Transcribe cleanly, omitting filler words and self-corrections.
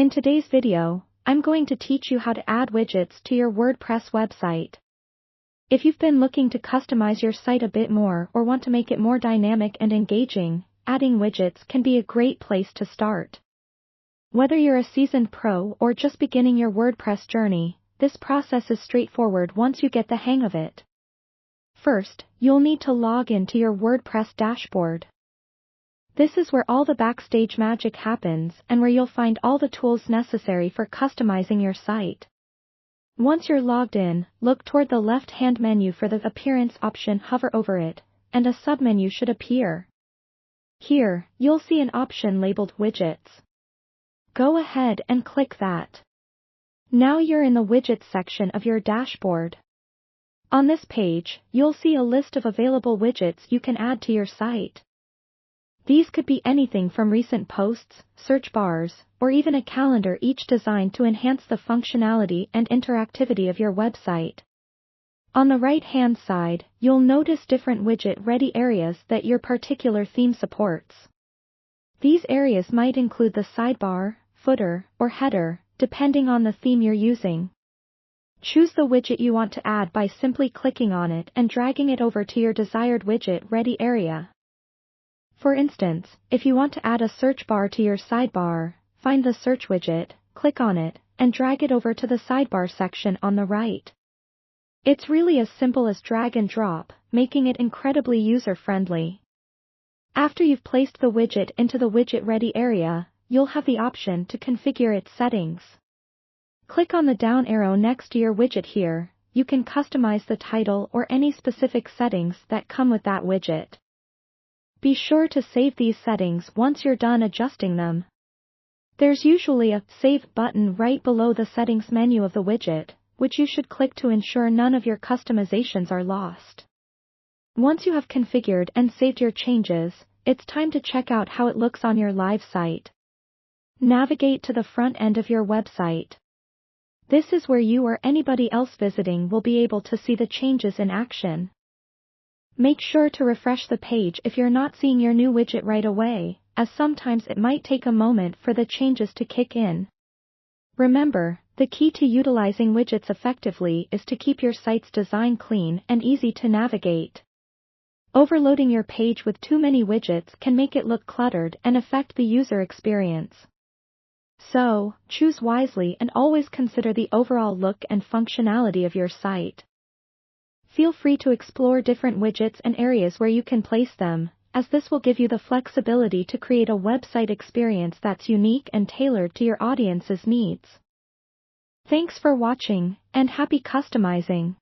In today's video, I'm going to teach you how to add widgets to your WordPress website. If you've been looking to customize your site a bit more or want to make it more dynamic and engaging, adding widgets can be a great place to start. Whether you're a seasoned pro or just beginning your WordPress journey, this process is straightforward once you get the hang of it. First, you'll need to log in to your WordPress dashboard. This is where all the backstage magic happens and where you'll find all the tools necessary for customizing your site. Once you're logged in, look toward the left-hand menu for the Appearance option, hover over it, and a submenu should appear. Here, you'll see an option labeled Widgets. Go ahead and click that. Now you're in the Widgets section of your dashboard. On this page, you'll see a list of available widgets you can add to your site. These could be anything from recent posts, search bars, or even a calendar, each designed to enhance the functionality and interactivity of your website. On the right-hand side, you'll notice different widget-ready areas that your particular theme supports. These areas might include the sidebar, footer, or header, depending on the theme you're using. Choose the widget you want to add by simply clicking on it and dragging it over to your desired widget-ready area. For instance, if you want to add a search bar to your sidebar, find the search widget, click on it, and drag it over to the sidebar section on the right. It's really as simple as drag and drop, making it incredibly user-friendly. After you've placed the widget into the widget-ready area, you'll have the option to configure its settings. Click on the down arrow next to your widget here. You can customize the title or any specific settings that come with that widget. Be sure to save these settings once you're done adjusting them. There's usually a Save button right below the settings menu of the widget, which you should click to ensure none of your customizations are lost. Once you have configured and saved your changes, it's time to check out how it looks on your live site. Navigate to the front end of your website. This is where you or anybody else visiting will be able to see the changes in action. Make sure to refresh the page if you're not seeing your new widget right away, as sometimes it might take a moment for the changes to kick in. Remember, the key to utilizing widgets effectively is to keep your site's design clean and easy to navigate. Overloading your page with too many widgets can make it look cluttered and affect the user experience. So, choose wisely and always consider the overall look and functionality of your site. Feel free to explore different widgets and areas where you can place them, as this will give you the flexibility to create a website experience that's unique and tailored to your audience's needs. Thanks for watching, and happy customizing!